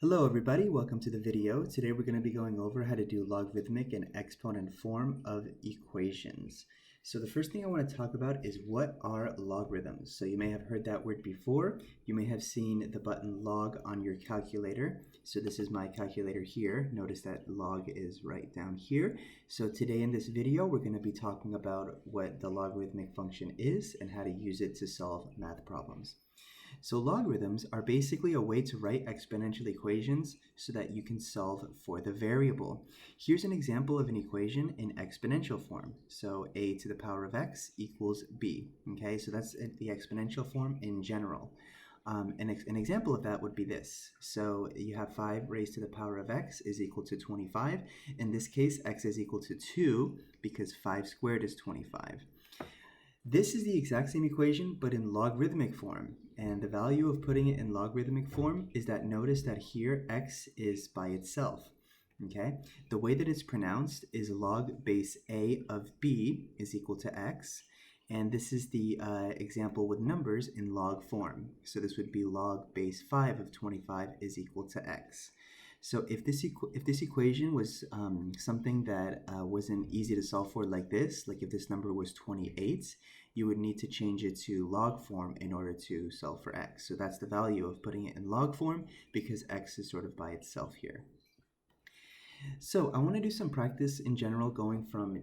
Hello everybody, welcome to the video. Today we're going to be going over how to do logarithmic and exponent form of equations. So the first thing I want to talk about is what are logarithms. So you may have heard that word before. You may have seen the button log on your calculator. So this is my calculator here. Notice that log is right down here. So today in this video we're going to be talking about what the logarithmic function is and how to use it to solve math problems. So logarithms are basically a way to write exponential equations so that you can solve for the variable. Here's an example of an equation in exponential form. So a to the power of x equals b. Okay, so that's the exponential form in general. An example of that would be this. So you have 5 raised to the power of x is equal to 25. In this case, x is equal to 2 because 5 squared is 25. This is the exact same equation, but in logarithmic form. And the value of putting it in logarithmic form is that notice that here x is by itself. Okay? The way that it's pronounced is log base a of b is equal to x. And this is the example with numbers in log form. So this would be log base 5 of 25 is equal to x. So if this equation was something that wasn't easy to solve for like this, like if this number was 28, you would need to change it to log form in order to solve for x. So that's the value of putting it in log form because x is sort of by itself here. So I want to do some practice in general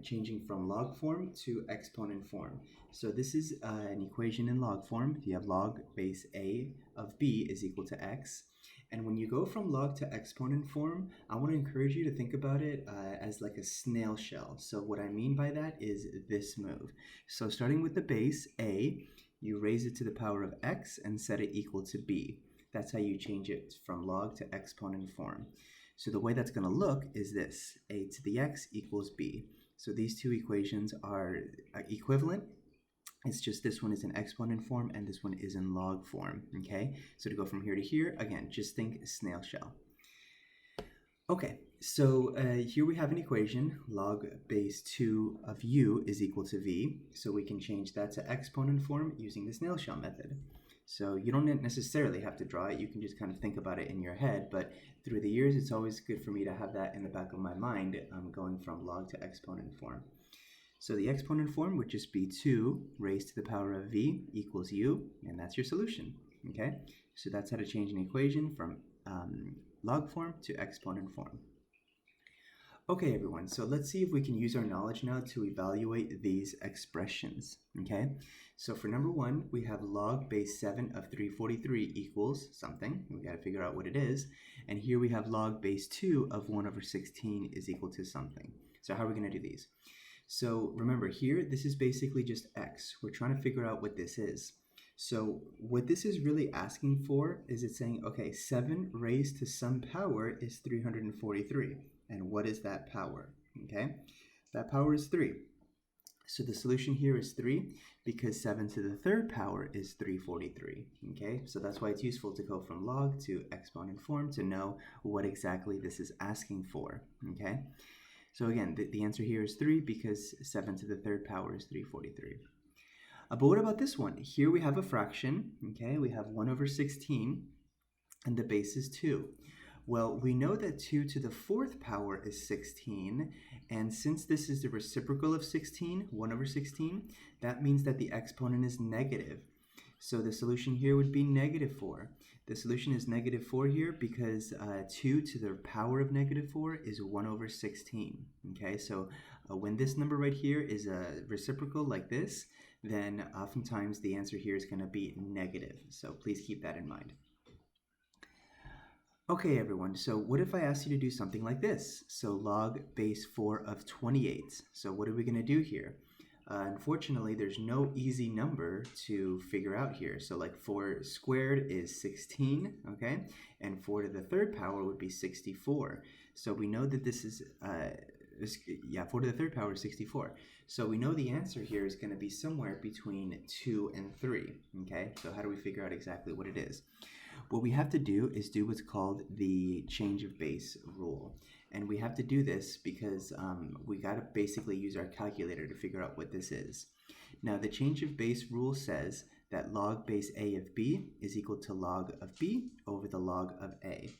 changing from log form to exponent form. So this is an equation in log form. You have log base a of b is equal to x. And when you go from log to exponent form, I want to encourage you to think about it as like a snail shell. So what I mean by that is this move. So starting with the base a, you raise it to the power of x and set it equal to b. That's how you change it from log to exponent form. So the way that's going to look is this: a to the x equals b. So these two equations are equivalent. It's just this one is in exponent form and this one is in log form, okay? So to go from here to here, again, just think snail shell. Okay, so here we have an equation, log base 2 of u is equal to v. So we can change that to exponent form using the snail shell method. So you don't necessarily have to draw it, you can just kind of think about it in your head, but through the years, it's always good for me to have that in the back of my mind, going from log to exponent form. So the exponent form would just be 2 raised to the power of v equals u, and that's your solution, okay? So that's how to change an equation from log form to exponent form. Okay, everyone, so let's see if we can use our knowledge now to evaluate these expressions, okay? So for number 1, we have log base 7 of 343 equals something. We got to figure out what it is. And here we have log base 2 of 1 over 16 is equal to something. So how are we going to do these? So remember here, this is basically just x. We're trying to figure out what this is. So what this is really asking for is it's saying, okay, 7 raised to some power is 343. And what is that power? Okay, that power is 3. So the solution here is 3 because 7 to the third power is 343. Okay, so that's why it's useful to go from log to exponent form to know what exactly this is asking for. Okay. So again, the answer here is 3 because 7 to the third power is 343. But what about this one? Here we have a fraction, okay? We have 1 over 16, and the base is 2. Well, we know that 2 to the fourth power is 16, and since this is the reciprocal of 16, 1 over 16, that means that the exponent is negative. So the solution here would be negative 4. The solution is negative 4 here because 2 to the power of negative 4 is 1 over 16. Okay, so when this number right here is a reciprocal like this, then oftentimes the answer here is going to be negative. So please keep that in mind. Okay, everyone, so what if I asked you to do something like this? So log base 4 of 28. So what are we going to do here? Unfortunately, there's no easy number to figure out here. So like 4 squared is 16, okay? And 4 to the third power would be 64. So we know that this is, 4 to the third power is 64. So we know the answer here is going to be somewhere between 2 and 3, okay? So how do we figure out exactly what it is? What we have to do is do what's called the change of base rule. And we have to do this because we got to basically use our calculator to figure out what this is. Now, the change of base rule says that log base a of b is equal to log of b over the log of a.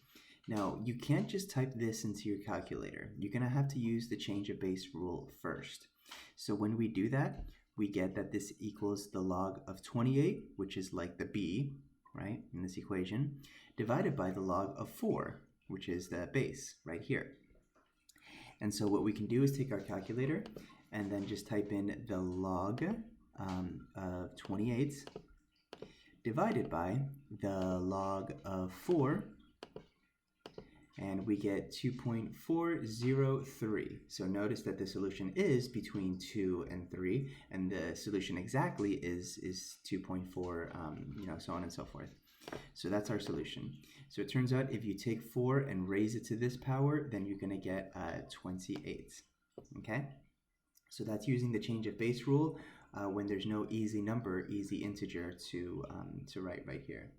Now, you can't just type this into your calculator. You're going to have to use the change of base rule first. So when we do that, we get that this equals the log of 28, which is like the b, right, in this equation, divided by the log of 4, which is the base right here. And so what we can do is take our calculator and then just type in the log of 28 divided by the log of 4, and we get 2.403. So notice that the solution is between 2 and 3, and the solution exactly is 2.4, so on and so forth. So that's our solution. So it turns out if you take 4 and raise it to this power, then you're going to get 28. Okay? So that's using the change of base rule when there's no easy number, easy integer to write right here.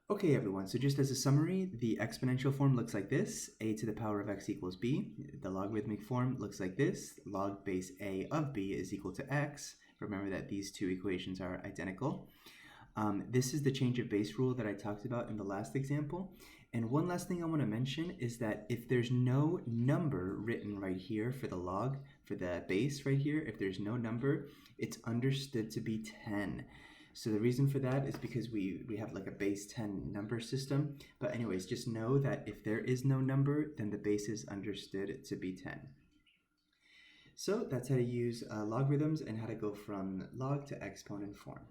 Okay, everyone, so just as a summary, the exponential form looks like this, a to the power of x equals b. The logarithmic form looks like this, log base a of b is equal to x. Remember that these two equations are identical. This is the change of base rule that I talked about in the last example. And one last thing I want to mention is that if there's no number written right here for the log, for the base right here, if there's no number, it's understood to be 10. So the reason for that is because we have like a base 10 number system. But anyways, just know that if there is no number, then the base is understood to be 10. So that's how to use logarithms and how to go from log to exponent form.